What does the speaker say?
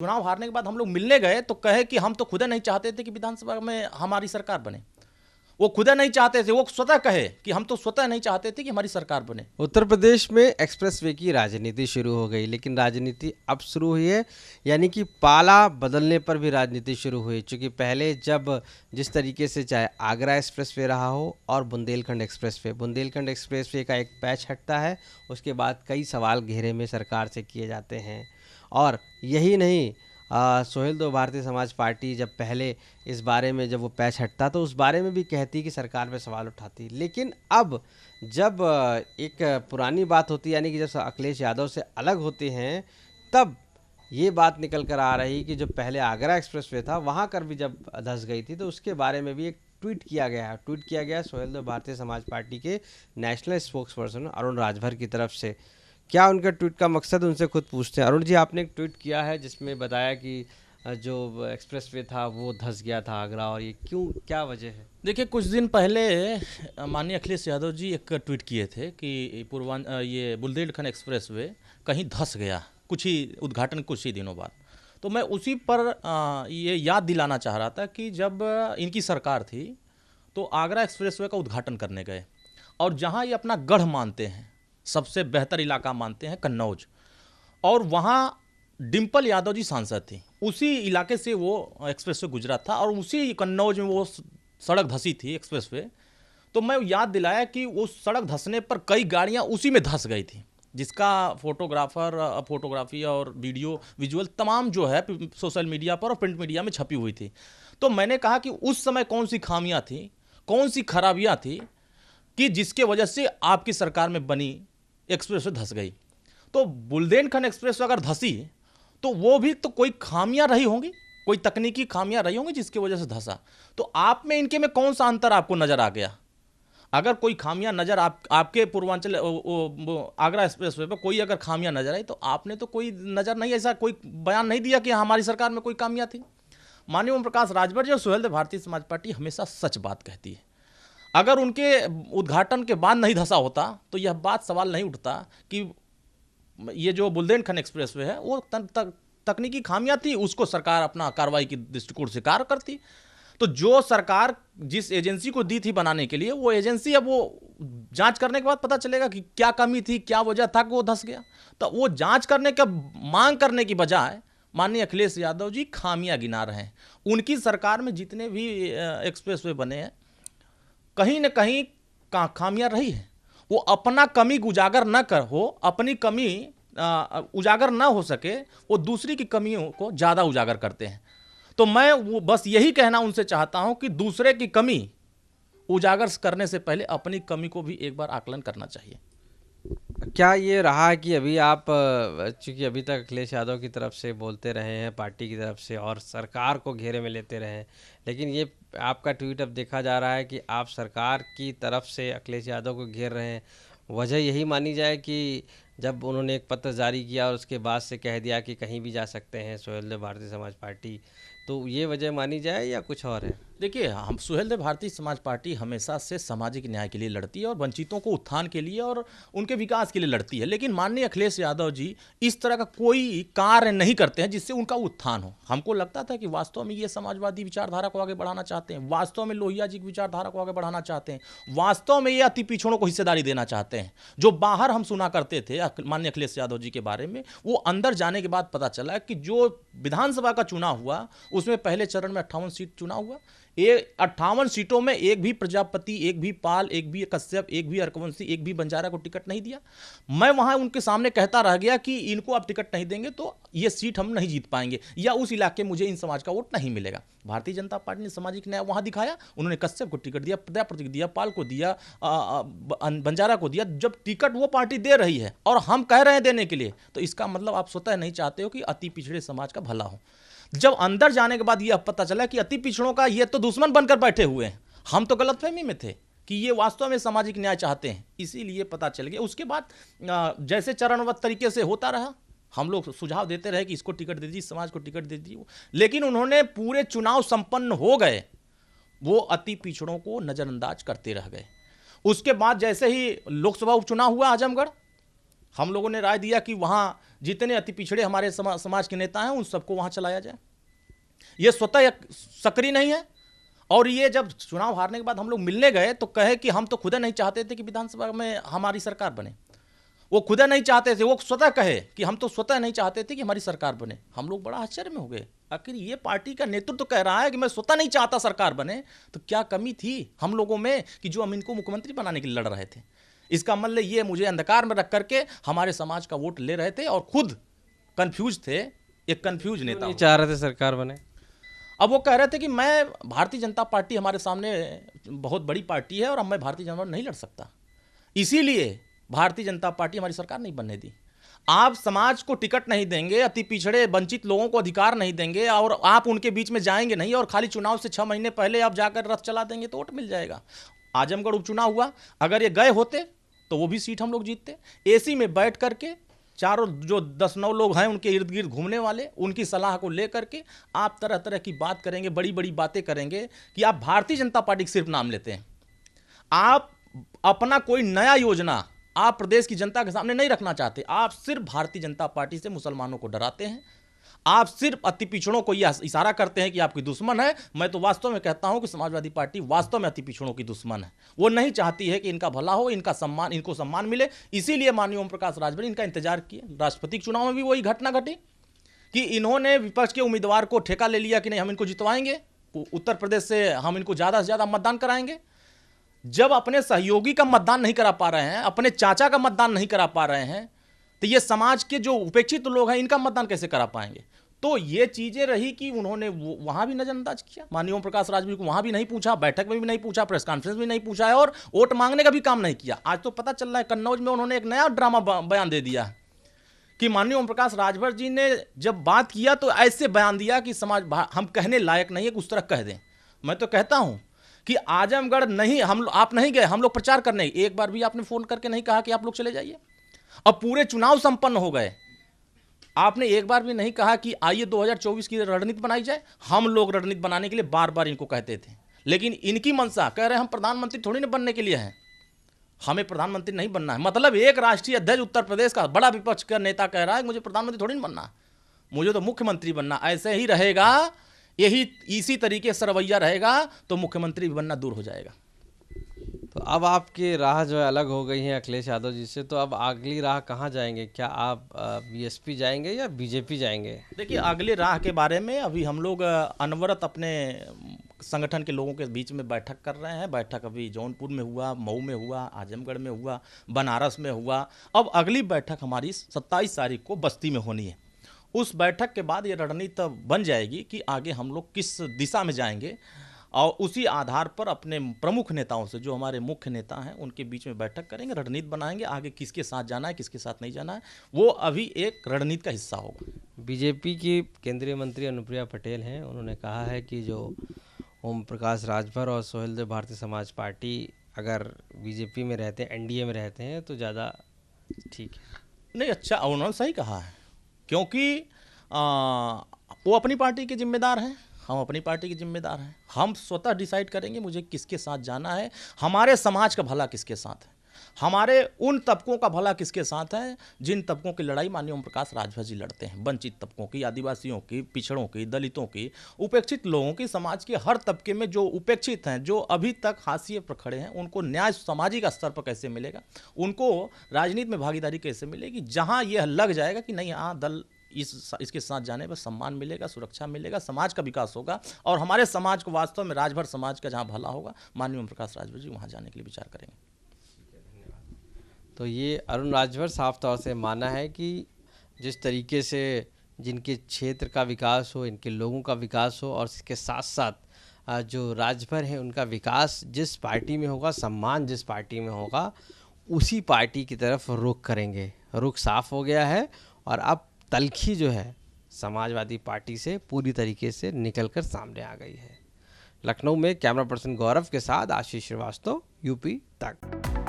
चुनाव हारने के बाद हम लोग मिलने गए तो कहे कि हम तो खुद नहीं चाहते थे कि विधानसभा में हमारी सरकार बने। वो खुद नहीं चाहते थे, वो स्वतः कहे कि हम तो स्वतः नहीं चाहते थे कि हमारी सरकार बने। उत्तर प्रदेश में एक्सप्रेसवे की राजनीति शुरू हो गई, लेकिन राजनीति अब शुरू हुई है, यानी कि पाला बदलने पर भी राजनीति शुरू हुई। क्योंकि पहले जब जिस तरीके से चाहे आगरा एक्सप्रेसवे रहा हो और बुंदेलखंड एक्सप्रेसवे का एक पैच हटता है, उसके बाद कई सवाल घेरे में सरकार से किए जाते हैं। और यही नहीं, सोहेल भारतीय समाज पार्टी जब पहले इस बारे में जब वो पैच हटता तो उस बारे में भी कहती कि सरकार पे सवाल उठाती। लेकिन अब जब एक पुरानी बात होती है, यानी कि जब अखिलेश यादव से अलग होते हैं, तब ये बात निकल कर आ रही कि जो पहले आगरा एक्सप्रेसवे था वहाँ कर भी जब धंस गई थी, तो उसके बारे में भी एक ट्वीट किया गया सोहेल भारतीय समाज पार्टी के national spokes person Arun Rajbhar की तरफ से। क्या उनका ट्वीट का मकसद, उनसे खुद पूछते हैं। अरुण जी, आपने एक ट्वीट किया है जिसमें बताया कि जो एक्सप्रेसवे था वो धंस गया था आगरा, और ये क्यों, क्या वजह है? देखिए, कुछ दिन पहले माननीय अखिलेश यादव जी एक ट्वीट किए थे कि ये बुंदेलखंड एक्सप्रेसवे कहीं धंस गया, कुछ ही उद्घाटन कुछ ही दिनों बाद। तो मैं उसी पर ये याद दिलाना चाह रहा था कि जब इनकी सरकार थी तो आगरा एक्सप्रेसवे का उद्घाटन करने गए, और जहाँ ये अपना गढ़ मानते हैं, सबसे बेहतर इलाका मानते हैं कन्नौज, और वहाँ डिम्पल यादव जी सांसद थी। उसी इलाके से वो एक्सप्रेसवे गुजरा था और उसी कन्नौज में वो सड़क धंसी थी एक्सप्रेसवे। तो मैं याद दिलाया कि उस सड़क धंसने पर कई गाड़ियाँ उसी में धंस गई थी, जिसका फोटोग्राफी और वीडियो विजुअल तमाम जो है सोशल मीडिया पर और प्रिंट मीडिया में छपी हुई थी। तो मैंने कहा कि उस समय कौन सी खामियां थी, कौन सी खराबियां थी कि जिसके वजह से आपकी सरकार में बनी एक्सप्रेसवे धंस गई। तो बुंदेलखंड एक्सप्रेस अगर धंसी तो वो भी तो कोई खामियां रही होंगी, कोई तकनीकी खामियां रही होंगी जिसकी वजह से धंसा। तो आप में इनके में कौन सा अंतर आपको नजर आ गया? अगर कोई खामियां नजर आपके पूर्वांचल आगरा एक्सप्रेसवे पर कोई अगर खामियां नजर आई तो आपने तो कोई नजर नहीं, ऐसा कोई बयान नहीं दिया कि हमारी सरकार में कोई खामियां थी। माननीय ओम प्रकाश राजभर जी और सोहेल भारतीय समाज पार्टी हमेशा सच बात कहती है। अगर उनके उद्घाटन के बाद नहीं धंसा होता तो यह बात सवाल नहीं उठता कि ये जो बुंदेलखंड एक्सप्रेसवे है वो तकनीकी खामियां थी, उसको सरकार अपना कार्रवाई की दृष्टिकोण से कार्य करती। तो जो सरकार जिस एजेंसी को दी थी बनाने के लिए, वो एजेंसी अब वो जांच करने के बाद पता चलेगा कि क्या कमी थी, क्या वजह था कि वो धंस गया। तो वो जांच करने का मांग करने की बजाय माननीय अखिलेश यादव जी खामियां गिना रहे हैं। उनकी सरकार में जितने भी एक्सप्रेसवे बने हैं कहीं ना कहीं खामियां रही है। वो अपना कमी उजागर न कर हो, अपनी कमी उजागर ना हो सके, वो दूसरी की कमियों को ज़्यादा उजागर करते हैं। तो मैं वो बस यही कहना उनसे चाहता हूं कि दूसरे की कमी उजागर करने से पहले अपनी कमी को भी एक बार आकलन करना चाहिए। क्या ये रहा है कि अभी आप, चूंकि अभी तक अखिलेश यादव की तरफ से बोलते रहे हैं, पार्टी की तरफ से, और सरकार को घेरे में लेते रहे हैं, लेकिन ये आपका ट्वीट अब देखा जा रहा है कि आप सरकार की तरफ से अखिलेश यादव को घेर रहे हैं। वजह यही मानी जाए कि जब उन्होंने एक पत्र जारी किया और उसके बाद से कह दिया कि कहीं भी जा सकते हैं सोहेल भारतीय समाज पार्टी, तो ये वजह मानी जाए या कुछ और है? देखिए, हम सोहेल भारतीय समाज पार्टी हमेशा से सामाजिक न्याय के लिए लड़ती है और वंचितों को उत्थान के लिए और उनके विकास के लिए लड़ती है। लेकिन माननीय अखिलेश यादव जी इस तरह का कोई कार्य नहीं करते हैं जिससे उनका उत्थान हो। हमको लगता था कि वास्तव में ये समाजवादी विचारधारा को आगे बढ़ाना चाहते हैं, वास्तव में लोहिया जी की विचारधारा को आगे बढ़ाना चाहते हैं, वास्तव में ये अति पिछड़ों को हिस्सेदारी देना चाहते हैं। जो बाहर हम सुना करते थे माननीय अखिलेश यादव जी के बारे में, वो अंदर जाने के बाद पता चला कि जो विधानसभा का चुनाव हुआ उसमें पहले चरण में 58 सीट चुनाव हुआ। ये 58 सीटों में एक भी प्रजापति, एक भी पाल, एक भी कश्यप, एक भी अर्कवंशी, एक भी बंजारा को टिकट नहीं दिया। मैं वहां उनके सामने कहता रह गया कि इनको आप टिकट नहीं देंगे तो ये सीट हम नहीं जीत पाएंगे, या उस इलाके मुझे इन समाज का वोट नहीं मिलेगा। भारतीय जनता पार्टी ने सामाजिक न्याय वहां दिखाया। उन्होंने कश्यप को टिकट दिया, प्रजापति दिया, पाल को दिया, बंजारा को दिया। जब टिकट वो पार्टी दे रही है और हम कह रहे हैं देने के लिए, तो इसका मतलब आप स्वतः नहीं चाहते हो कि अति पिछड़े समाज का भला हो। जब अंदर जाने के बाद यह पता चला कि अति पिछड़ों का ये तो दुश्मन बनकर बैठे हुए हैं, हम तो गलतफहमी में थे कि ये वास्तव में सामाजिक न्याय चाहते हैं, इसीलिए पता चल गया। उसके बाद जैसे चरणबद्ध तरीके से होता रहा, हम लोग सुझाव देते रहे कि इसको टिकट दे दीजिए, समाज को टिकट दे दीजिए, लेकिन उन्होंने पूरे चुनाव संपन्न हो गए, वो अति पिछड़ों को नजरअंदाज करते रह गए। उसके बाद जैसे ही लोकसभा उपचुनाव हुआ आजमगढ़, हम लोगों ने राय दिया कि वहाँ जितने अति पिछड़े हमारे समाज के नेता हैं उन सबको वहाँ चलाया जाए। ये स्वतः सक्रिय नहीं है। और ये जब चुनाव हारने के बाद हम लोग मिलने गए तो कहे कि हम तो खुद नहीं चाहते थे कि विधानसभा में हमारी सरकार बने। वो खुद नहीं चाहते थे, वो स्वतः कहे कि हम तो स्वतः नहीं चाहते थे कि हमारी सरकार बने। हम लोग बड़ा आश्चर्य में हो गए, आखिर ये पार्टी का नेतृत्व कह रहा है कि मैं स्वतः नहीं चाहता सरकार बने, तो क्या कमी थी हम लोगों में कि जो हम इनको मुख्यमंत्री बनाने के लिए लड़ रहे थे। इसका मतलब ये मुझे अंधकार में रख करके हमारे समाज का वोट ले रहे थे और खुद कंफ्यूज थे, एक कंफ्यूज नेता नहीं चाह रहे थे सरकार बने। अब वो कह रहे थे कि मैं भारतीय जनता पार्टी हमारे सामने बहुत बड़ी पार्टी है और अब मैं भारतीय जनता पार्टी नहीं लड़ सकता, इसीलिए भारतीय जनता पार्टी हमारी सरकार नहीं बनने दी। आप समाज को टिकट नहीं देंगे, अति पिछड़े वंचित लोगों को अधिकार नहीं देंगे और आप उनके बीच में जाएंगे नहीं और खाली चुनाव से 6 महीने पहले आप जाकर रथ चला देंगे तो वोट मिल जाएगा। आजमगढ़ उपचुनाव हुआ, अगर ये गए होते तो वो भी सीट हम लोग जीतते। एसी में बैठ करके चारों जो 10-9 लोग हैं उनके इर्द गिर्द घूमने वाले, उनकी सलाह को लेकर के आप तरह तरह की बात करेंगे, बड़ी बड़ी बातें करेंगे कि आप भारतीय जनता पार्टी का सिर्फ नाम लेते हैं। आप अपना कोई नया योजना आप प्रदेश की जनता के सामने नहीं रखना चाहते। आप सिर्फ भारतीय जनता पार्टी से मुसलमानों को डराते हैं, आप सिर्फ अति पिछड़ों को यह इशारा करते हैं कि आपकी दुश्मन है। मैं तो वास्तव में कहता हूं कि समाजवादी पार्टी वास्तव में अति पिछड़ों की दुश्मन है। वो नहीं चाहती है कि इनका भला हो, इनका सम्मान, इनको सम्मान मिले। इसीलिए माननीय ओम प्रकाश राजभर इनका इंतजार किए। राष्ट्रपति के चुनाव में भी वही घटना घटी कि इन्होंने विपक्ष के उम्मीदवार को ठेका ले लिया कि नहीं हम इनको जितवाएंगे, उत्तर प्रदेश से हम इनको ज़्यादा से ज़्यादा मतदान कराएंगे। जब अपने सहयोगी का मतदान नहीं करा पा रहे हैं, अपने चाचा का मतदान नहीं करा पा रहे हैं, तो ये समाज के जो उपेक्षित लोग हैं इनका मतदान कैसे करा पाएंगे। तो ये चीज़ें रही कि उन्होंने वहाँ भी नजरअंदाज किया। माननीय ओम प्रकाश राजभर को वहाँ भी नहीं पूछा, बैठक में भी नहीं पूछा, प्रेस कॉन्फ्रेंस में नहीं पूछा है और वोट मांगने का भी काम नहीं किया। आज तो पता चल रहा है कन्नौज में उन्होंने एक नया ड्रामा बयान दे दिया कि माननीय ओम प्रकाश राजभर जी ने जब बात किया तो ऐसे बयान दिया कि समाज हम कहने लायक नहीं है कि उस तरह कह दें। मैं तो कहता हूँ कि आजमगढ़ नहीं आप नहीं गए, हम लोग प्रचार करने, एक बार भी आपने फोन करके नहीं कहा कि आप लोग चले जाइए। अब पूरे चुनाव संपन्न हो गए, आपने एक बार भी नहीं कहा कि आइए 2024 की रणनीति बनाई जाए। हम लोग रणनीति बनाने के लिए बार बार इनको कहते थे, लेकिन इनकी मंशा कह रहे हम प्रधानमंत्री थोड़ी ना बनने के लिए हैं, हमें प्रधानमंत्री नहीं बनना है। मतलब एक राष्ट्रीय अध्यक्ष उत्तर प्रदेश का बड़ा विपक्ष का नेता कह रहा है मुझे प्रधानमंत्री थोड़ी ना बनना, मुझे तो मुख्यमंत्री बनना। ऐसे ही रहेगा, यही इसी तरीके से रवैया रहेगा तो मुख्यमंत्री बनना दूर हो जाएगा। तो अब आपकी राह जो है अलग हो गई है अखिलेश यादव जी से, तो अब अगली राह कहाँ जाएंगे? क्या आप बीएसपी जाएंगे या बीजेपी जाएंगे? देखिए, अगली राह के बारे में अभी हम लोग अनवरत अपने संगठन के लोगों के बीच में बैठक कर रहे हैं। बैठक अभी जौनपुर में हुआ, मऊ में हुआ, आजमगढ़ में हुआ, बनारस में हुआ। अब अगली बैठक हमारी 27 तारीख को बस्ती में होनी है। उस बैठक के बाद ये रणनीति बन जाएगी कि आगे हम लोग किस दिशा में जाएंगे और उसी आधार पर अपने प्रमुख नेताओं से, जो हमारे मुख्य नेता हैं, उनके बीच में बैठक करेंगे, रणनीति बनाएंगे। आगे किसके साथ जाना है, किसके साथ नहीं जाना है, वो अभी एक रणनीति का हिस्सा होगा। बीजेपी की केंद्रीय मंत्री अनुप्रिया पटेल हैं, उन्होंने कहा है कि जो ओम प्रकाश राजभर और सोहेलदेव भारतीय समाज पार्टी अगर बीजेपी में रहते हैं, एनडीए में रहते हैं तो ज़्यादा ठीक है। नहीं, अच्छा, उन्होंने सही कहा है, क्योंकि वो अपनी पार्टी के जिम्मेदार हैं, हम अपनी पार्टी के जिम्मेदार हैं। हम स्वतः डिसाइड करेंगे मुझे किसके साथ जाना है, हमारे समाज का भला किसके साथ है, हमारे उन तबकों का भला किसके साथ है जिन तबकों की लड़ाई माननीय ओम प्रकाश राजभर जी लड़ते हैं। वंचित तबकों की, आदिवासियों की, पिछड़ों की, दलितों की, उपेक्षित लोगों की, समाज के हर तबके में जो उपेक्षित हैं, जो अभी तक हाशिए पर खड़े हैं, उनको न्याय सामाजिक स्तर पर कैसे मिलेगा, उनको राजनीति में भागीदारी कैसे मिलेगी, जहाँ यह लग जाएगा कि नहीं, हाँ दल इसके साथ जाने पर सम्मान मिलेगा, सुरक्षा मिलेगा, समाज का विकास होगा और हमारे समाज को वास्तव में राजभर समाज का जहाँ भला होगा, माननीय ओम प्रकाश राजभर जी वहाँ जाने के लिए विचार करेंगे। तो ये अरुण राजभर साफ तौर से माना है कि जिस तरीके से जिनके क्षेत्र का विकास हो, इनके लोगों का विकास हो और इसके साथ साथ जो राजभर हैं उनका विकास जिस पार्टी में होगा, सम्मान जिस पार्टी में होगा, उसी पार्टी की तरफ रुख करेंगे। रुख साफ हो गया है और अब तलखी जो है समाजवादी पार्टी से पूरी तरीके से निकलकर सामने आ गई है। लखनऊ में कैमरा पर्सन गौरव के साथ आशीष श्रीवास्तव, यूपी तक।